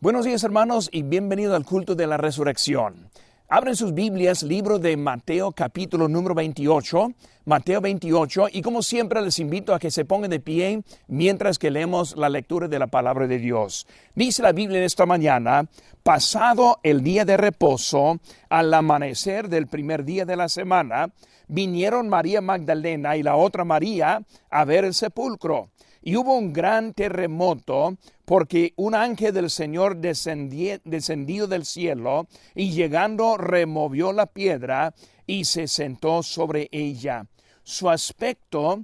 Buenos días, hermanos, y bienvenido al culto de la resurrección. Abren sus Biblias, libro de Mateo, capítulo número 28, Mateo 28, y como siempre les invito a que se pongan de pie mientras que leemos la lectura de la palabra de Dios. Dice la Biblia en esta mañana: pasado el día de reposo, al amanecer del primer día de la semana, vinieron María Magdalena y la otra María a ver el sepulcro. Y hubo un gran terremoto, porque un ángel del Señor descendido del cielo, y llegando removió la piedra y se sentó sobre ella. Su aspecto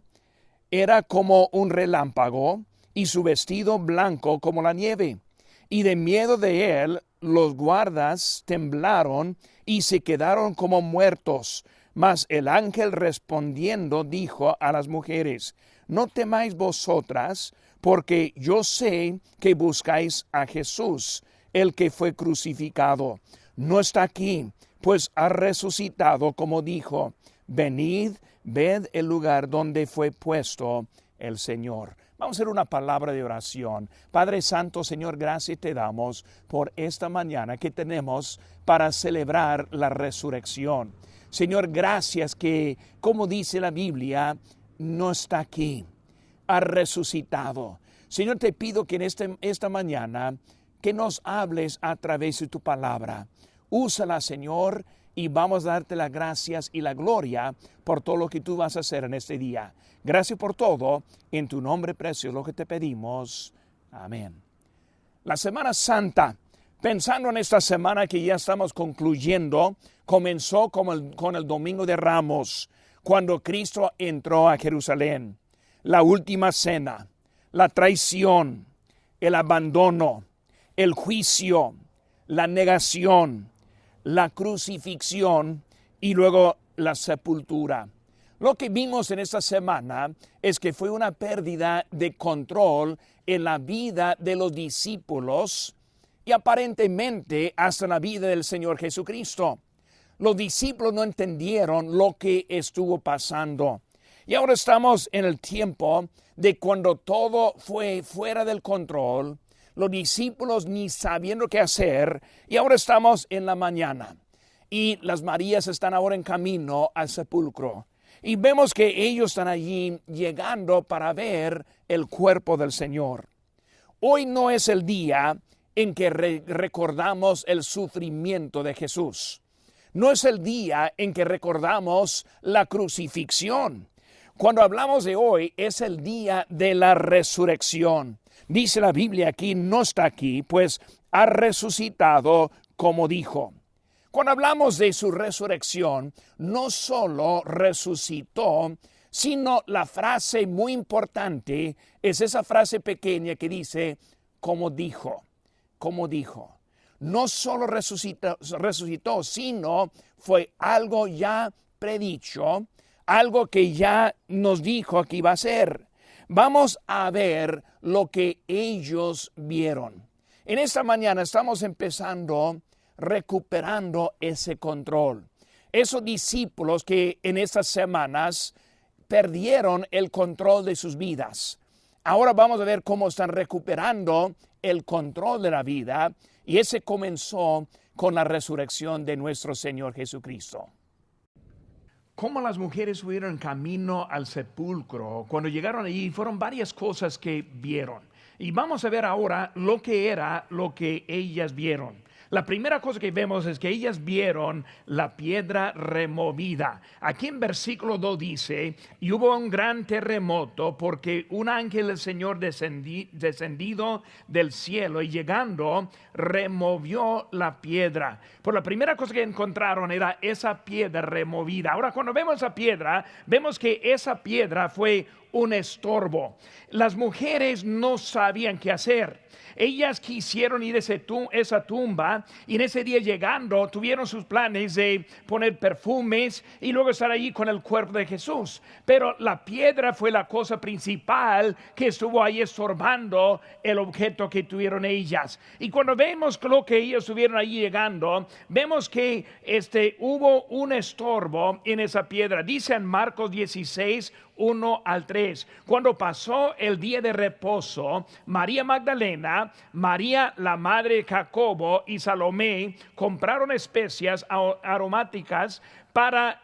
era como un relámpago, y su vestido blanco como la nieve. Y de miedo de él, los guardas temblaron y se quedaron como muertos. Mas el ángel respondiendo dijo a las mujeres: no temáis vosotras, porque yo sé que buscáis a Jesús, el que fue crucificado. No está aquí, pues ha resucitado, como dijo. Venid, ved el lugar donde fue puesto el Señor. Vamos a hacer una palabra de oración. Padre Santo, Señor, gracias te damos por esta mañana que tenemos para celebrar la resurrección. Señor, gracias que, como dice la Biblia, no está aquí, ha resucitado. Señor, te pido que en esta mañana que nos hables a través de tu palabra. Úsala, Señor, y vamos a darte las gracias y la gloria por todo lo que tú vas a hacer en este día. Gracias por todo, en tu nombre precioso lo que te pedimos. Amén. La Semana Santa, pensando en esta semana que ya estamos concluyendo, comenzó con el Domingo de Ramos, cuando Cristo entró a Jerusalén. La última cena, la traición, el abandono, el juicio, la negación, la crucifixión y luego la sepultura. Lo que vimos en esta semana es que fue una pérdida de control en la vida de los discípulos y aparentemente hasta la vida del Señor Jesucristo. Los discípulos no entendieron lo que estuvo pasando. Y ahora estamos en el tiempo de cuando todo fue fuera del control, los discípulos ni sabiendo qué hacer, y ahora estamos en la mañana. Y las Marías están ahora en camino al sepulcro. Y vemos que ellos están allí llegando para ver el cuerpo del Señor. Hoy no es el día en que recordamos el sufrimiento de Jesús. No es el día en que recordamos la crucifixión. Cuando hablamos de hoy, es el día de la resurrección. Dice la Biblia aquí, no está aquí, pues ha resucitado como dijo. Cuando hablamos de su resurrección, no solo resucitó, sino la frase muy importante es esa frase pequeña que dice, como dijo, como dijo. No solo resucitó, sino fue algo ya predicho, algo que ya nos dijo que iba a ser. Vamos a ver lo que ellos vieron. En esta mañana estamos recuperando ese control. Esos discípulos que en estas semanas perdieron el control de sus vidas. Ahora vamos a ver cómo están recuperando el control de la vida, y ese comenzó con la resurrección de nuestro Señor Jesucristo. Cómo las mujeres subieron camino al sepulcro. Cuando llegaron allí fueron varias cosas que vieron. Y vamos a ver ahora lo que ellas vieron. La primera cosa que vemos es que ellas vieron la piedra removida. Aquí en versículo 2 dice, y hubo un gran terremoto porque un ángel del Señor descendido del cielo y llegando removió la piedra. Por la primera cosa que encontraron era esa piedra removida. Ahora cuando vemos esa piedra, vemos que esa piedra fue un estorbo. Las mujeres no sabían qué hacer. Ellas quisieron ir a esa tumba, y en ese día llegando tuvieron sus planes de poner perfumes y luego estar allí con el cuerpo de Jesús. Pero la piedra fue la cosa principal que estuvo ahí estorbando el objeto que tuvieron ellas. Y cuando vemos lo que ellos estuvieron allí llegando, vemos que hubo un estorbo en esa piedra. Dice en Marcos 16, 1 al 3. Cuando pasó el día de reposo, María Magdalena, María la madre de Jacobo y Salomé compraron especias aromáticas para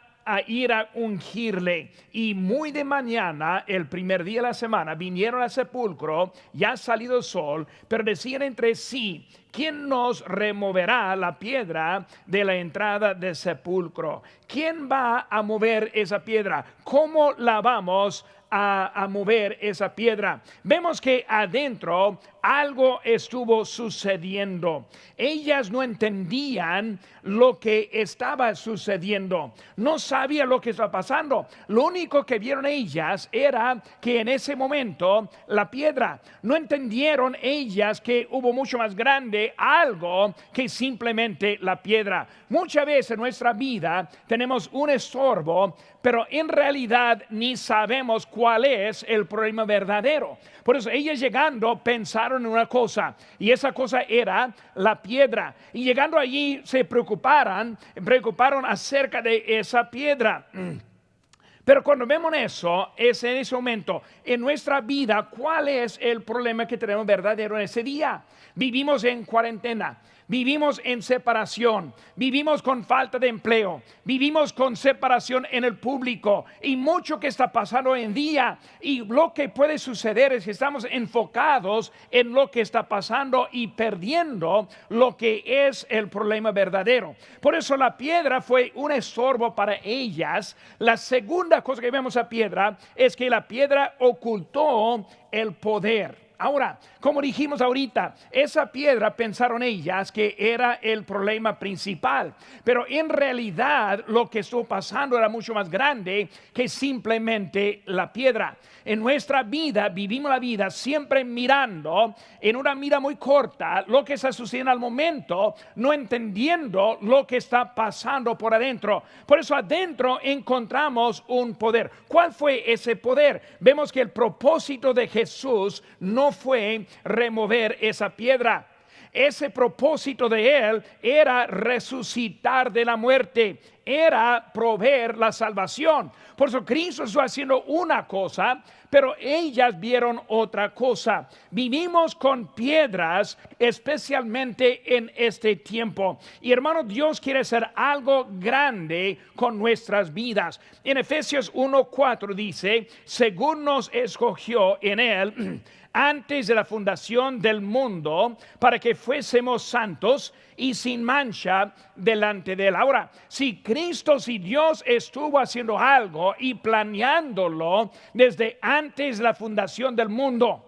ir a ungirle. Y muy de mañana, el primer día de la semana, vinieron al sepulcro, ya salido el sol, pero decían entre sí: ¿quién nos removerá la piedra de la entrada del sepulcro? ¿Quién va a mover esa piedra? ¿Cómo la vamos a mover esa piedra? Vemos que adentro algo estuvo sucediendo. Ellas no entendían lo que estaba sucediendo, no sabían lo que estaba pasando. Lo único que vieron ellas era que en ese momento la piedra, no entendieron ellas que hubo mucho más grande algo que simplemente la piedra. Muchas veces en nuestra vida tenemos un estorbo, pero en realidad ni sabemos cuál es el problema verdadero. Por eso ellas llegando pensaron en una cosa, y esa cosa era la piedra, y llegando allí se preocuparon acerca de esa piedra. Pero cuando vemos eso, es en ese momento, en nuestra vida, ¿cuál es el problema que tenemos verdadero en ese día? Vivimos en cuarentena, vivimos en separación, vivimos con falta de empleo, vivimos con separación en el público, y mucho que está pasando hoy en día. Y lo que puede suceder es que estamos enfocados en lo que está pasando y perdiendo lo que es el problema verdadero. Por eso la piedra fue un estorbo para ellas. La segunda cosa que vemos a piedra es que la piedra ocultó el poder. Ahora, como dijimos ahorita, esa piedra pensaron ellas que era el problema principal, pero en realidad lo que estuvo pasando era mucho más grande que simplemente la piedra. En nuestra vida vivimos la vida siempre mirando en una mira muy corta lo que está sucediendo al momento, no entendiendo lo que está pasando por adentro. Por eso adentro encontramos un poder. ¿Cuál fue ese poder? Vemos que el propósito de Jesús no fue remover esa piedra. Ese propósito de él era resucitar de la muerte, era proveer la salvación. Por eso Cristo está haciendo una cosa, pero ellas vieron otra cosa. Vivimos con piedras, especialmente en este tiempo. Y hermano, Dios quiere hacer algo grande con nuestras vidas. En Efesios 1:4 dice: según nos escogió en él antes de la fundación del mundo, para que fuésemos santos y sin mancha delante de él. Ahora, si Dios estuvo haciendo algo y planeándolo desde antes de la fundación del mundo,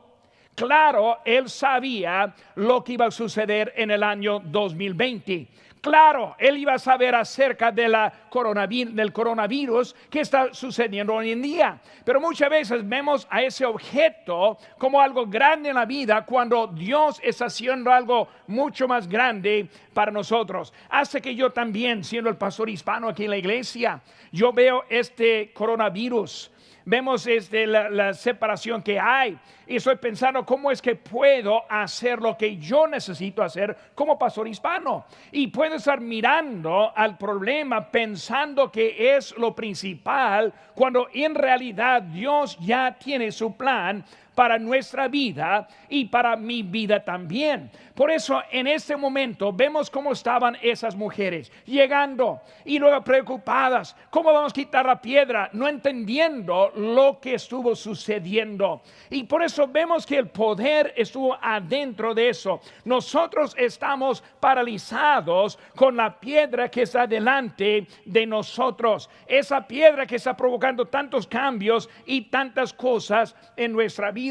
claro, él sabía lo que iba a suceder en el año 2020. Claro, él iba a saber acerca del coronavirus que está sucediendo hoy en día. Pero muchas veces vemos a ese objeto como algo grande en la vida, cuando Dios está haciendo algo mucho más grande para nosotros. Hace que yo también, siendo el pastor hispano aquí en la iglesia, yo veo este coronavirus. Vemos la separación que hay, y estoy pensando cómo es que puedo hacer lo que yo necesito hacer como pastor hispano. Y puedo estar mirando al problema pensando que es lo principal, cuando en realidad Dios ya tiene su plan para nuestra vida y para mi vida también. Por eso en este momento vemos cómo estaban esas mujeres llegando y luego preocupadas: ¿cómo vamos a quitar la piedra? No entendiendo lo que estuvo sucediendo. Y por eso vemos que el poder estuvo adentro de eso. Nosotros estamos paralizados con la piedra que está delante de nosotros, esa piedra que está provocando tantos cambios y tantas cosas en nuestra vida.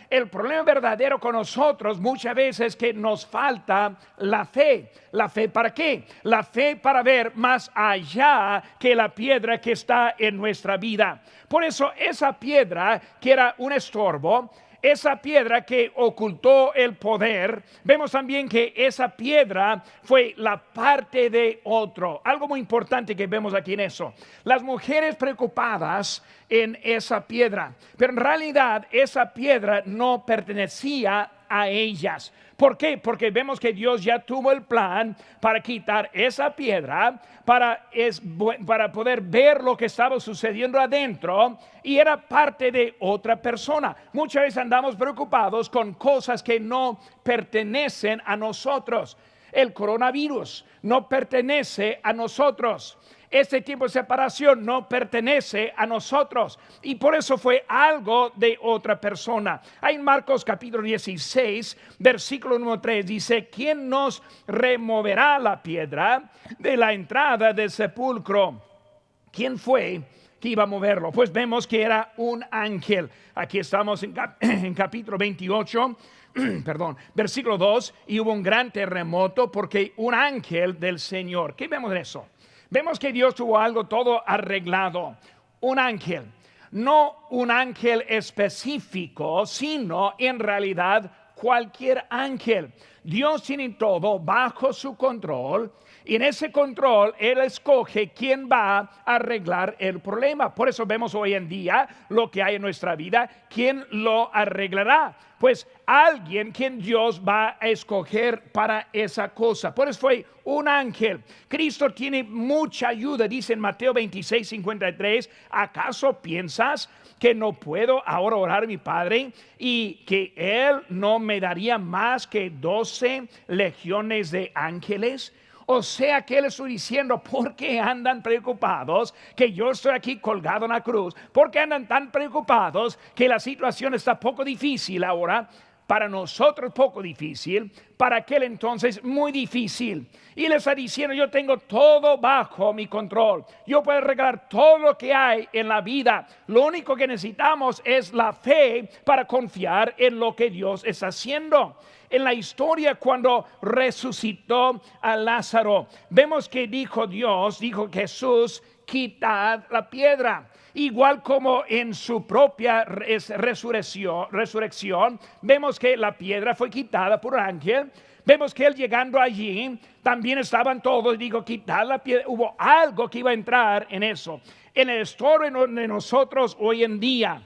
El problema verdadero con nosotros muchas veces es que nos falta la fe. ¿La fe para qué? La fe para ver más allá que la piedra que está en nuestra vida. Por eso esa piedra que era un estorbo, esa piedra que ocultó el poder, vemos también que esa piedra fue la parte de otro. Algo muy importante que vemos aquí en eso: las mujeres preocupadas en esa piedra, pero en realidad esa piedra no pertenecía a ellas. ¿Por qué? Porque vemos que Dios ya tuvo el plan para quitar esa piedra, para poder ver lo que estaba sucediendo adentro, y era parte de otra persona. Muchas veces andamos preocupados con cosas que no pertenecen a nosotros. El coronavirus no pertenece a nosotros. Este tipo de separación no pertenece a nosotros, y por eso fue algo de otra persona. Ahí en Marcos capítulo 16, versículo número 3, dice: ¿quién nos removerá la piedra de la entrada del sepulcro? ¿Quién fue que iba a moverlo? Pues vemos que era un ángel. Aquí estamos en capítulo 28. Perdón, versículo 2, y hubo un gran terremoto porque un ángel del Señor. ¿Qué vemos de eso? Vemos que Dios tuvo algo todo arreglado. Un ángel, no un ángel específico, sino en realidad cualquier ángel. Dios tiene todo bajo su control, y en ese control Él escoge quién va a arreglar el problema. Por eso vemos hoy en día lo que hay en nuestra vida. ¿Quién lo arreglará? Pues alguien quien Dios va a escoger para esa cosa. Por eso fue un ángel. Cristo tiene mucha ayuda. Dice en Mateo 26:53: ¿acaso piensas que no puedo ahora orar a mi Padre y que Él no me daría más que 12 legiones de ángeles? O sea que Él está diciendo: ¿por qué andan preocupados que yo estoy aquí colgado en la cruz? ¿Por qué andan tan preocupados que la situación está poco difícil ahora? Para nosotros poco difícil, para aquel entonces muy difícil. Y le está diciendo: yo tengo todo bajo mi control. Yo puedo arreglar todo lo que hay en la vida. Lo único que necesitamos es la fe para confiar en lo que Dios está haciendo. En la historia, cuando resucitó a Lázaro, vemos que dijo Jesús: quitad la piedra. Igual como en su propia resurrección, vemos que la piedra fue quitada por un ángel. Vemos que él llegando allí, también estaban todos, quitad la piedra. Hubo algo que iba a entrar en eso. En la historia de nosotros hoy en día,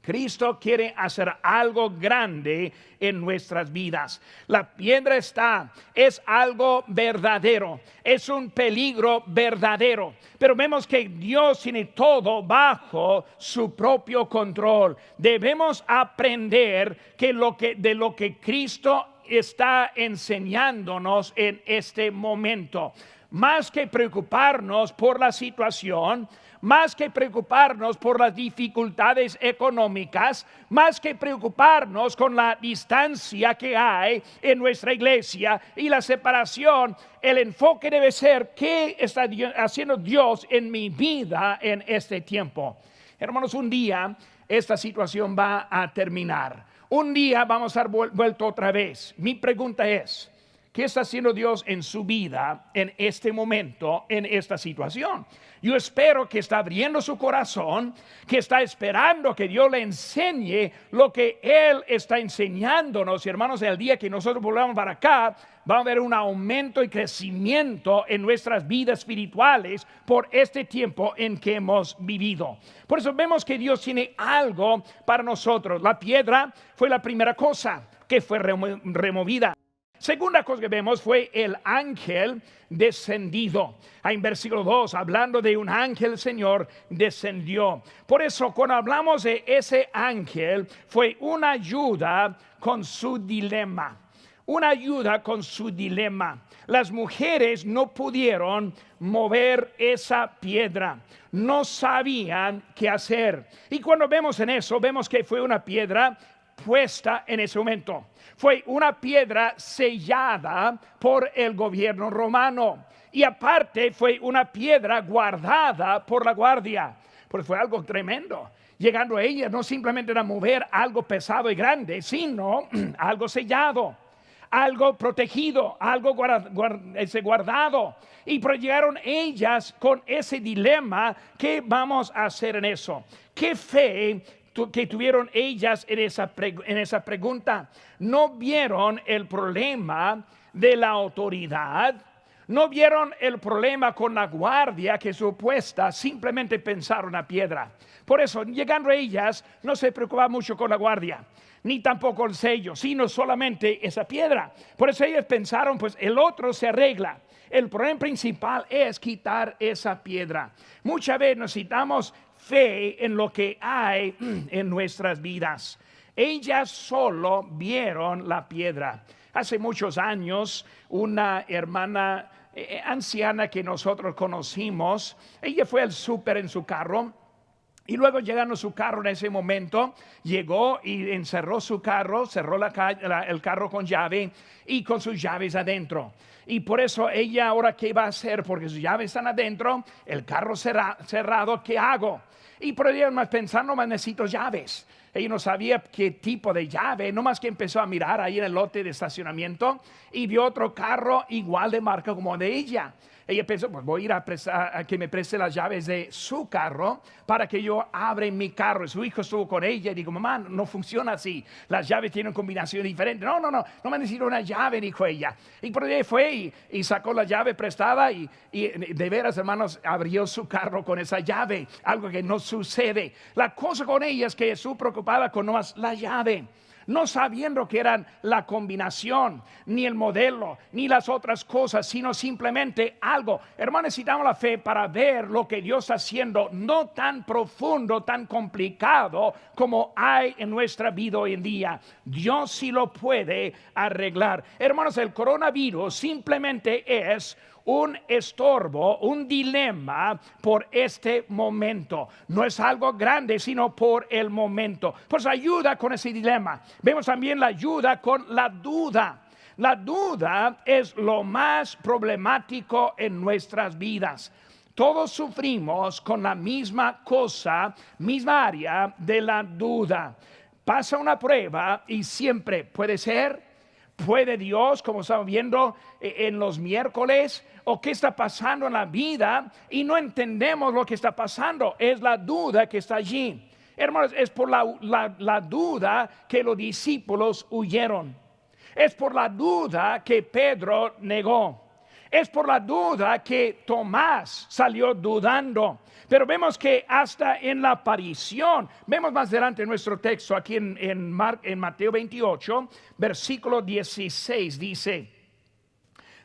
Cristo quiere hacer algo grande en nuestras vidas. La piedra es algo verdadero, es un peligro verdadero, pero vemos que Dios tiene todo bajo su propio control. Debemos aprender de lo que Cristo está enseñándonos en este momento. Más que preocuparnos por la situación, más que preocuparnos por las dificultades económicas, más que preocuparnos con la distancia que hay en nuestra iglesia y la separación, el enfoque debe ser: ¿qué está haciendo Dios en mi vida en este tiempo? Hermanos, un día esta situación va a terminar. Un día vamos a estar vuelto otra vez. Mi pregunta es: ¿qué está haciendo Dios en su vida en este momento, en esta situación? Yo espero que está abriendo su corazón, que está esperando que Dios le enseñe lo que Él está enseñándonos. Y hermanos, el día que nosotros volvamos para acá, va a haber un aumento y crecimiento en nuestras vidas espirituales por este tiempo en que hemos vivido. Por eso vemos que Dios tiene algo para nosotros. La piedra fue la primera cosa que fue removida. Segunda cosa que vemos fue el ángel descendido. En versículo 2, hablando de un ángel, el Señor descendió. Por eso, cuando hablamos de ese ángel, fue una ayuda con su dilema. Una ayuda con su dilema. Las mujeres no pudieron mover esa piedra. No sabían qué hacer. Y cuando vemos en eso, vemos que fue una piedra puesta en ese momento. Fue una piedra sellada por el gobierno romano, y aparte fue una piedra guardada por la guardia. Porque fue algo tremendo. Llegando a ella, no simplemente era mover algo pesado y grande, sino algo sellado, algo protegido, algo guardado. Y pero llegaron ellas con ese dilema: ¿qué vamos a hacer en eso? ¿Qué fe que tuvieron ellas en esa pregunta? No vieron el problema de la autoridad, no vieron el problema con la guardia que supuesta, simplemente pensaron a piedra. Por eso, llegando a ellas, no se preocupaba mucho con la guardia. ni tampoco el sello, sino solamente esa piedra. Por eso ellos pensaron, pues el otro se arregla. El problema principal es quitar esa piedra. Muchas veces necesitamos fe en lo que hay en nuestras vidas. Ellas solo vieron la piedra. Hace muchos años, una hermana anciana que nosotros conocimos, ella fue al súper en su carro. Y luego llegando a su carro en ese momento, llegó y encerró su carro, cerró el carro con llave y con sus llaves adentro. Y por eso ella ahora, ¿qué va a hacer? Porque sus llaves están adentro, el carro cerrado, ¿qué hago? Y por ella más pensando, más necesito llaves. Ella no sabía qué tipo de llave, no más que empezó a mirar ahí en el lote de estacionamiento y vio otro carro igual de marca como de ella. Ella pensó, pues voy a ir a que me preste las llaves de su carro para que yo abra mi carro. Su hijo estuvo con ella y dijo, mamá, no funciona así. Las llaves tienen combinación diferente. No me necesito una llave, dijo ella. Y por ahí fue y sacó la llave prestada y de veras, hermanos, abrió su carro con esa llave. Algo que no sucede. La cosa con ella es que estuvo preocupada con nomás la llave, no sabiendo que eran la combinación, ni el modelo, ni las otras cosas, sino simplemente algo. Hermanos, necesitamos la fe para ver lo que Dios está haciendo, no tan profundo, tan complicado como hay en nuestra vida hoy en día. Dios sí lo puede arreglar. Hermanos, el coronavirus simplemente es un estorbo, un dilema por este momento. No es algo grande, sino por el momento. Pues ayuda con ese dilema. Vemos también la ayuda con la duda. La duda es lo más problemático en nuestras vidas. Todos sufrimos con la misma cosa, misma área de la duda. Pasa una prueba y siempre puede ser. ¿Puede Dios, como estamos viendo en los miércoles, o qué está pasando en la vida? Y no entendemos lo que está pasando. Es la duda que está allí. Hermanos, es por la duda que los discípulos huyeron. Es por la duda que Pedro negó. Es por la duda que Tomás salió dudando. Pero vemos que hasta en la aparición, vemos más adelante en nuestro texto aquí en Mateo 28, versículo 16, dice: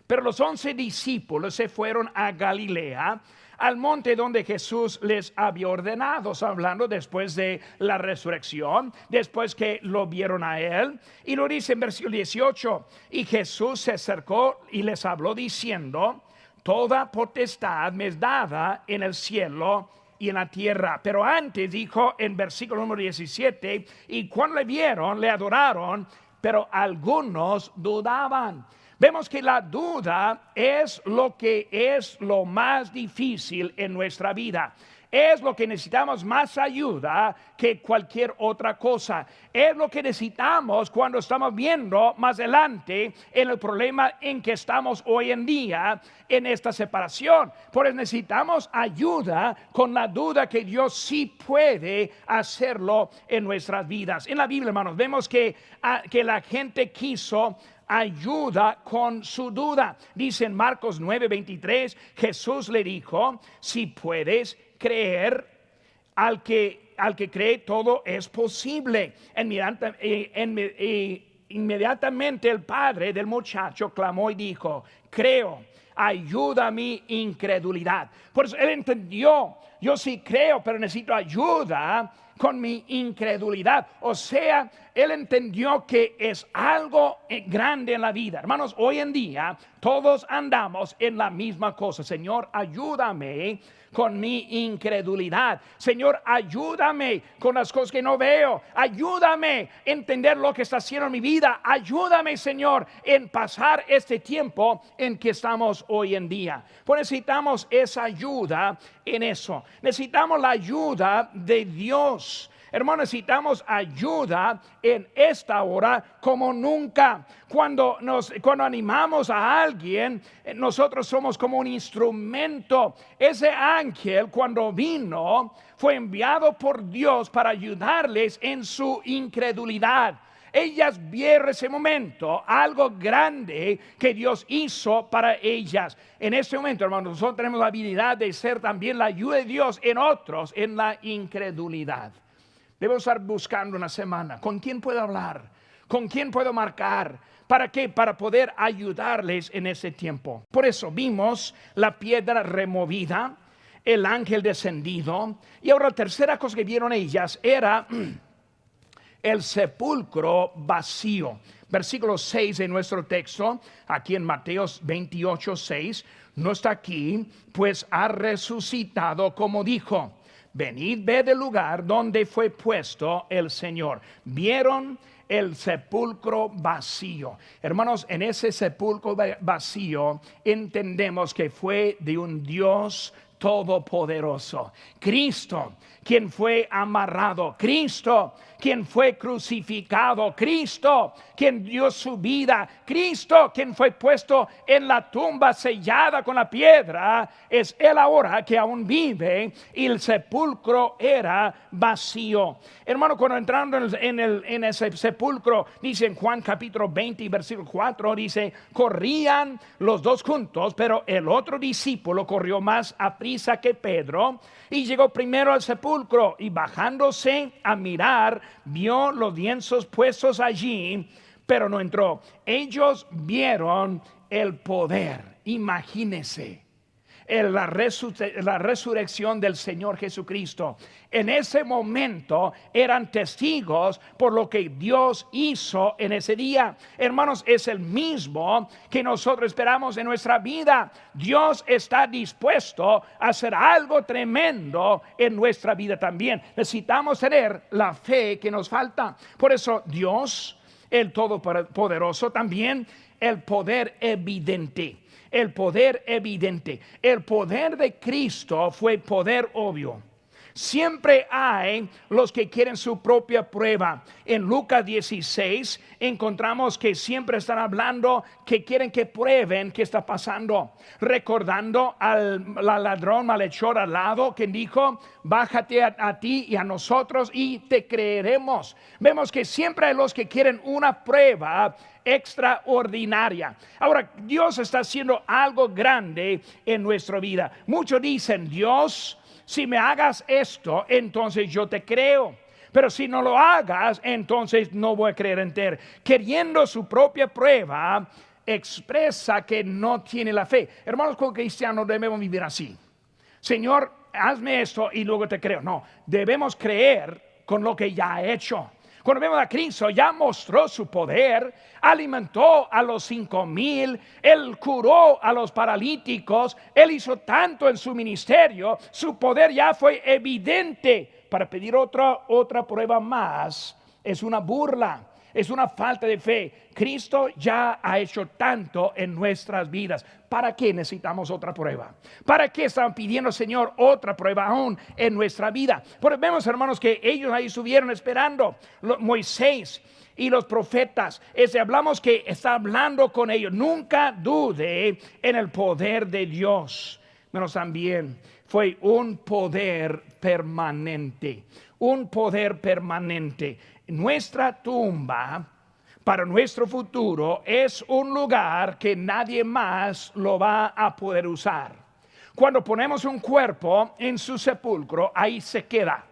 pero los 11 discípulos se fueron a Galilea, al monte donde Jesús les había ordenado. Hablando después de la resurrección, después que lo vieron a él. Y lo dice en versículo 18: y Jesús se acercó y les habló diciendo: toda potestad me es dada en el cielo y en la tierra. Pero antes dijo en versículo número 17: y cuando le vieron, le adoraron, pero algunos dudaban. Vemos que la duda es lo que es lo más difícil en nuestra vida. Es lo que necesitamos más ayuda que cualquier otra cosa. Es lo que necesitamos cuando estamos viendo más adelante en el problema en que estamos hoy en día en esta separación. Por eso necesitamos ayuda con la duda que Dios sí puede hacerlo en nuestras vidas. En la Biblia, hermanos, vemos que la gente quiso ayuda con su duda. Dice en Marcos 9:23, Jesús le dijo: si puedes creer, al que cree todo es posible. Inmediatamente el padre del muchacho clamó y dijo: creo, ayuda a mi incredulidad. Por eso él entendió: yo sí creo, pero necesito ayuda con mi incredulidad. O sea, él entendió que es algo grande en la vida. Hermanos, hoy en día todos andamos en la misma cosa. Señor, ayúdame con mi incredulidad. Señor, ayúdame con las cosas que no veo. Ayúdame a entender lo que está haciendo en mi vida. Ayúdame, Señor, en pasar este tiempo en que estamos hoy en día. Pues necesitamos esa ayuda en eso. Necesitamos la ayuda de Dios. Hermanos, necesitamos ayuda en esta hora como nunca. Cuando animamos a alguien, nosotros somos como un instrumento. Ese ángel, cuando vino, fue enviado por Dios para ayudarles en su incredulidad. Ellas vieron ese momento, algo grande que Dios hizo para ellas. En este momento, hermanos, nosotros tenemos la habilidad de ser también la ayuda de Dios en otros, en la incredulidad. Debo estar buscando una semana. ¿Con quién puedo hablar? ¿Con quién puedo marcar? ¿Para qué? Para poder ayudarles en ese tiempo. Por eso vimos la piedra removida, el ángel descendido. Y ahora la tercera cosa que vieron ellas era el sepulcro vacío. Versículo 6 de nuestro texto, aquí en Mateo 28, 6, no está aquí, pues ha resucitado como dijo. Venid, ved el lugar donde fue puesto el Señor. Vieron el sepulcro vacío. Hermanos, en ese sepulcro vacío entendemos que fue de un Dios todopoderoso. Cristo, quien fue amarrado. Cristo, quien fue crucificado. Cristo, quien dio su vida. Cristo, quien fue puesto en la tumba sellada con la piedra. Es Él ahora que aún vive y el sepulcro era vacío. Hermano, cuando entrando en ese sepulcro, dice en Juan capítulo 20 y versículo 4, dice, corrían los dos juntos, pero el otro discípulo corrió más aprisa que Pedro y llegó primero al sepulcro y bajándose a mirar, vio los lienzos puestos allí, pero no entró. Ellos vieron el poder. Imagínense la resurrección del Señor Jesucristo. En ese momento eran testigos por lo que Dios hizo en ese día. Hermanos, es el mismo que nosotros esperamos en nuestra vida. Dios está dispuesto a hacer algo tremendo en nuestra vida también. Necesitamos tener la fe que nos falta. Por eso Dios, el Todopoderoso, también el poder evidente. El poder evidente. El poder de Cristo fue poder obvio. Siempre hay los que quieren su propia prueba. En Lucas 16 encontramos que siempre están hablando que quieren que prueben qué está pasando. Recordando al ladrón malhechor al lado que dijo, bájate a ti y a nosotros y te creeremos. Vemos que siempre hay los que quieren una prueba extraordinaria. Ahora, Dios está haciendo algo grande en nuestra vida. Muchos dicen, Dios, si me hagas esto, entonces yo te creo. Pero si no lo hagas, entonces no voy a creer en ti. Queriendo su propia prueba, expresa que no tiene la fe. Hermanos, como cristianos debemos vivir así. Señor, hazme esto y luego te creo. No, debemos creer con lo que ya ha hecho. Cuando vemos a Cristo, ya mostró su poder, alimentó a los 5,000, Él curó a los paralíticos, Él hizo tanto en su ministerio, su poder ya fue evidente. Para pedir otra prueba más es una burla, es una falta de fe. Cristo ya ha hecho tanto en nuestras vidas. ¿Para qué necesitamos otra prueba? ¿Para qué están pidiendo, Señor, otra prueba aún en nuestra vida? Porque vemos, hermanos, que ellos ahí estuvieron esperando. Moisés y los profetas, hablamos que está hablando con ellos. Nunca dude en el poder de Dios. Pero también fue un poder permanente. Un poder permanente. Nuestra tumba para nuestro futuro es un lugar que nadie más lo va a poder usar. Cuando ponemos un cuerpo en su sepulcro, ahí se queda.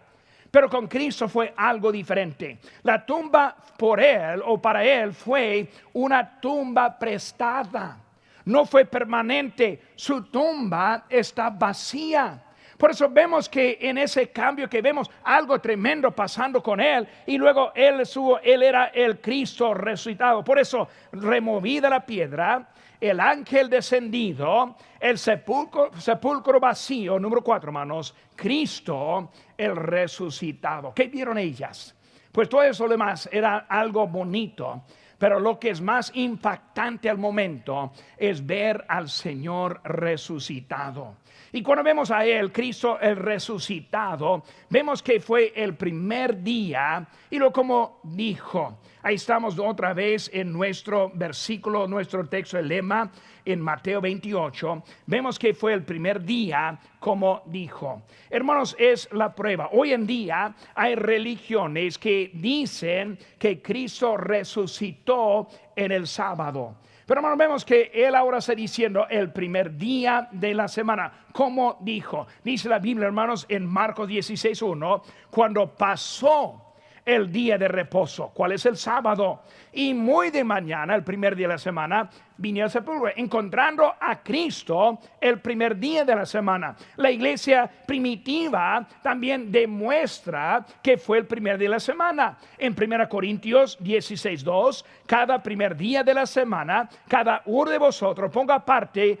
Pero con Cristo fue algo diferente. La tumba por Él o para Él fue una tumba prestada. No fue permanente. Su tumba está vacía. Por eso vemos que en ese cambio que vemos algo tremendo pasando con Él. Y luego Él era el Cristo resucitado. Por eso removida la piedra, el ángel descendido, el sepulcro vacío. Número 4, hermanos, Cristo el resucitado. ¿Qué vieron ellas? Pues todo eso demás era algo bonito. Pero lo que es más impactante al momento es ver al Señor resucitado. Y cuando vemos a Él, Cristo el resucitado, vemos que fue el primer día y lo como dijo. Ahí estamos otra vez en nuestro versículo, nuestro texto, el lema en Mateo 28. Vemos que fue el primer día como dijo. Hermanos, es la prueba. Hoy en día hay religiones que dicen que Cristo resucitó en el sábado. Pero hermanos, vemos que él ahora está diciendo el primer día de la semana. Como dijo, dice la Biblia, hermanos, en Marcos 16:1, cuando pasó el día de reposo, ¿cuál es el sábado? Y muy de mañana, el primer día de la semana, vine al sepulcro, encontrando a Cristo el primer día de la semana. La iglesia primitiva también demuestra que fue el primer día de la semana. En 1 Corintios 16:2, cada primer día de la semana, cada uno de vosotros ponga aparte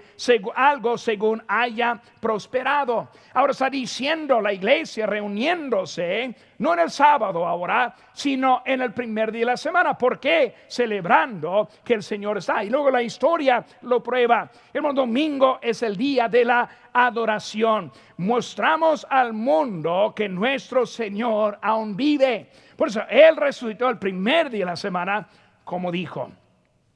algo según haya prosperado. Ahora está diciendo la iglesia reuniéndose, no en el sábado ahora, sino en el primer día de la semana. ¿Por qué? Celebrando que el Señor está. Y luego la historia lo prueba. El domingo es el día de la adoración. Mostramos al mundo que nuestro Señor aún vive. Por eso Él resucitó el primer día de la semana, como dijo.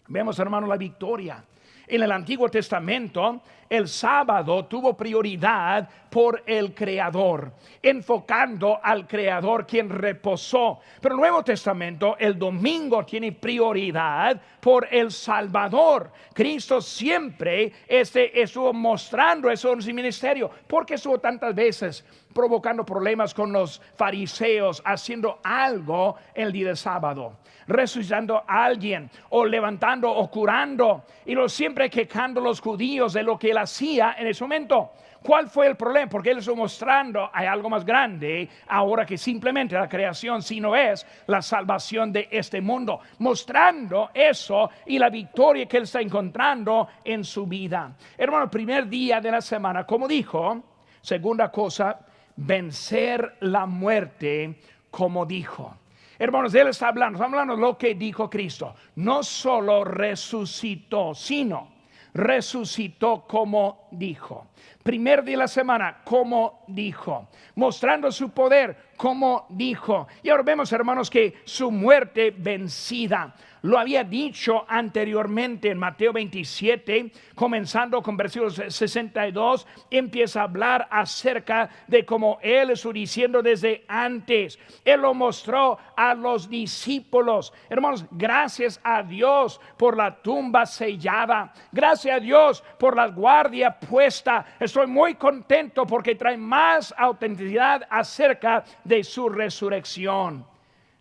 Vemos, hermanos, la victoria. En el Antiguo Testamento, el sábado tuvo prioridad por el Creador, enfocando al Creador quien reposó. Pero en el Nuevo Testamento, el domingo tiene prioridad por el Salvador. Cristo siempre estuvo mostrando eso en su ministerio. Porque estuvo tantas veces provocando problemas con los fariseos, haciendo algo el día del sábado, resucitando a alguien o levantando o curando, y siempre quejando a los judíos de lo que él hacía en ese momento. ¿Cuál fue el problema? Porque él está mostrando hay algo más grande ahora que simplemente la creación, sino es la salvación de este mundo, mostrando eso y la victoria que él está encontrando en su vida. Hermano, el primer día de la semana, como dijo, segunda cosa, vencer la muerte, como dijo. Hermanos, él está hablando de lo que dijo Cristo. No solo resucitó, sino resucitó como dijo. Primer día de la semana, como dijo. Mostrando su poder, como dijo. Y ahora vemos, hermanos, que su muerte vencida. Lo había dicho anteriormente en Mateo 27, comenzando con versículos 62, empieza a hablar acerca de cómo él estuvo diciendo desde antes. Él lo mostró a los discípulos. Hermanos, gracias a Dios por la tumba sellada. Gracias a Dios por la guardia puesta. Estoy muy contento porque trae más autenticidad acerca de su resurrección.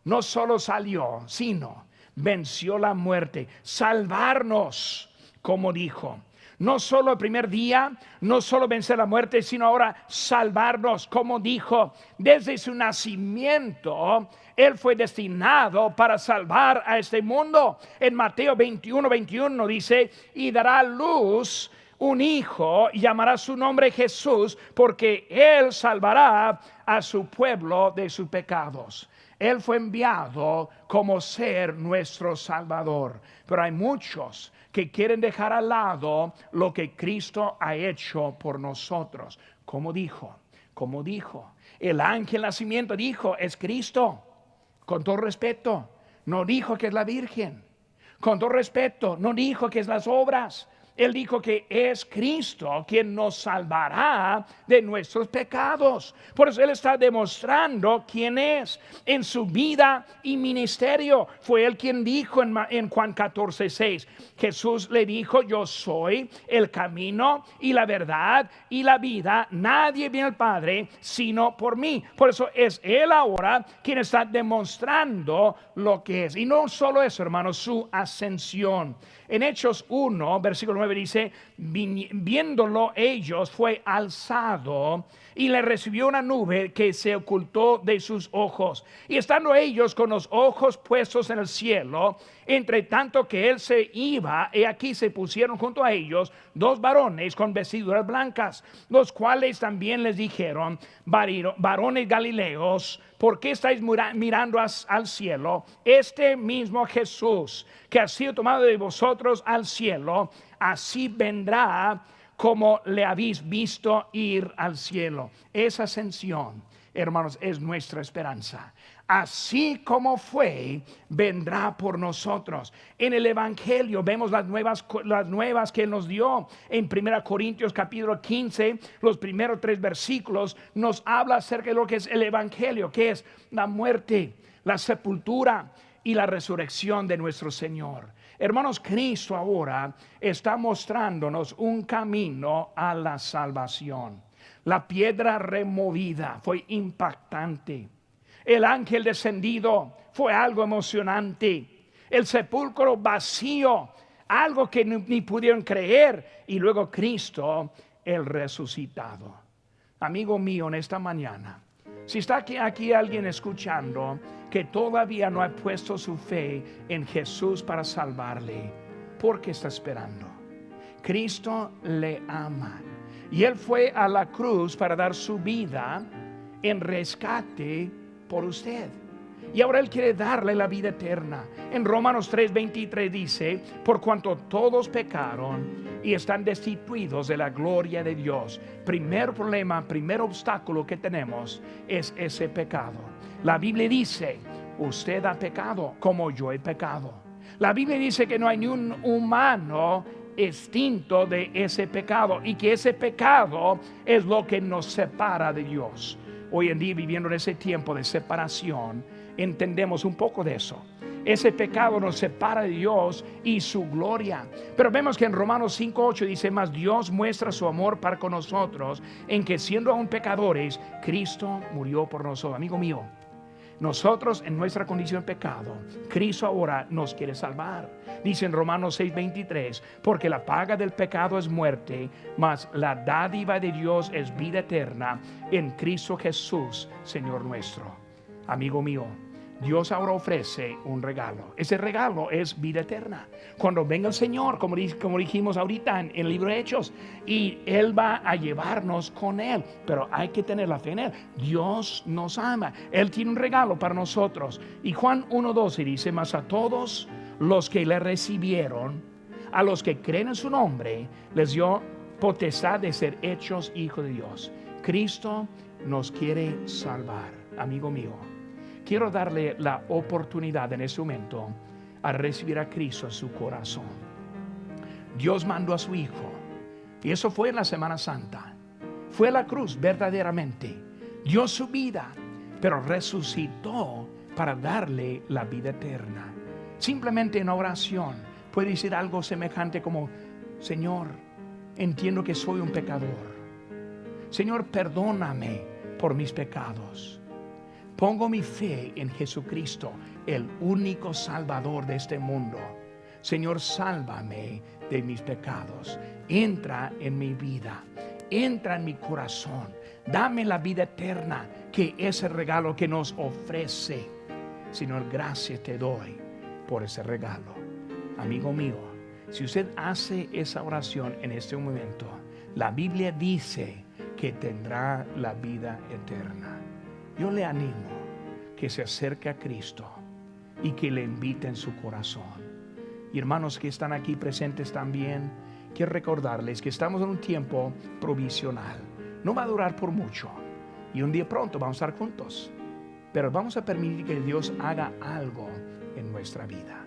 No solo salió, sino venció la muerte, salvarnos, como dijo. No solo el primer día, no solo vencer la muerte, sino ahora salvarnos, como dijo. Desde su nacimiento, él fue destinado para salvar a este mundo. En Mateo 21:21 dice, y dará a luz un hijo y llamará su nombre Jesús, porque él salvará a su pueblo de sus pecados. Él fue enviado como ser nuestro Salvador. Pero hay muchos que quieren dejar al lado lo que Cristo ha hecho por nosotros. Como dijo, el ángel del nacimiento dijo, es Cristo. Con todo respeto, no dijo que es la Virgen. Con todo respeto, no dijo que es las obras. Él dijo que es Cristo quien nos salvará de nuestros pecados. Por eso Él está demostrando quién es en su vida y ministerio. Fue Él quien dijo en Juan 14:6. Jesús le dijo, yo soy el camino y la verdad y la vida. Nadie viene al Padre sino por mí. Por eso es Él ahora quien está demostrando lo que es. Y no solo eso, hermanos, su ascensión. En Hechos 1, versículo 9 dice, viéndolo ellos fue alzado y le recibió una nube que se ocultó de sus ojos. Y estando ellos con los ojos puestos en el cielo, entre tanto que él se iba, he aquí se pusieron junto a ellos dos varones con vestiduras blancas, los cuales también les dijeron, varones galileos, ¿por qué estáis mirando al cielo? Este mismo Jesús que ha sido tomado de vosotros al cielo, así vendrá como le habéis visto ir al cielo. Esa ascensión, hermanos, es nuestra esperanza. Así como fue, vendrá por nosotros. En el Evangelio vemos las nuevas que Él nos dio. En 1 Corintios capítulo 15, los primeros 3 versículos nos habla acerca de lo que es el Evangelio, que es la muerte, la sepultura y la resurrección de nuestro Señor. Hermanos, Cristo ahora está mostrándonos un camino a la salvación. La piedra removida fue impactante. El ángel descendido fue algo emocionante. El sepulcro vacío, algo que ni pudieron creer. Y luego Cristo, el resucitado. Amigo mío, en esta mañana, si está aquí alguien escuchando que todavía no ha puesto su fe en Jesús para salvarle, ¿por qué está esperando? Cristo le ama y Él fue a la cruz para dar su vida en rescate por usted. Y ahora Él quiere darle la vida eterna. En Romanos 3:23 dice: por cuanto todos pecaron y están destituidos de la gloria de Dios. Primer problema, primer obstáculo que tenemos es ese pecado. La Biblia dice: usted ha pecado como yo he pecado. La Biblia dice que no hay ni un humano extinto de ese pecado y que ese pecado es lo que nos separa de Dios. Hoy en día, viviendo en ese tiempo de separación, entendemos un poco de eso. Ese pecado nos separa de Dios y su gloria. Pero vemos que en Romanos 5:8 dice: mas Dios muestra su amor para con nosotros en que, siendo aún pecadores, Cristo murió por nosotros. Amigo mío, nosotros en nuestra condición de pecado, Cristo ahora nos quiere salvar. Dice en Romanos 6:23: porque la paga del pecado es muerte, mas la dádiva de Dios es vida eterna en Cristo Jesús, Señor nuestro. Amigo mío, Dios ahora ofrece un regalo. Ese regalo es vida eterna. Cuando venga el Señor, como dijimos ahorita en el libro de Hechos, y Él va a llevarnos con Él, pero hay que tener la fe en Él. Dios nos ama. Él tiene un regalo para nosotros. Y Juan 1:12 dice: mas a todos los que le recibieron, a los que creen en su nombre, les dio potestad de ser hechos hijos de Dios. Cristo nos quiere salvar. Amigo mío, quiero darle la oportunidad en este momento a recibir a Cristo en su corazón. Dios mandó a su Hijo, y eso fue en la Semana Santa. Fue a la cruz verdaderamente, dio su vida, pero resucitó para darle la vida eterna. Simplemente en oración puede decir algo semejante como: Señor, entiendo que soy un pecador. Señor, perdóname por mis pecados. Pongo mi fe en Jesucristo, el único Salvador de este mundo. Señor, sálvame de mis pecados. Entra en mi vida, entra en mi corazón. Dame la vida eterna, que es el regalo que nos ofrece. Señor, gracias te doy por ese regalo. Amigo mío, si usted hace esa oración en este momento, la Biblia dice que tendrá la vida eterna. Yo le animo que se acerque a Cristo y que le invite en su corazón. Y hermanos que están aquí presentes también, quiero recordarles que estamos en un tiempo provisional. No va a durar por mucho y un día pronto vamos a estar juntos, pero vamos a permitir que Dios haga algo en nuestra vida.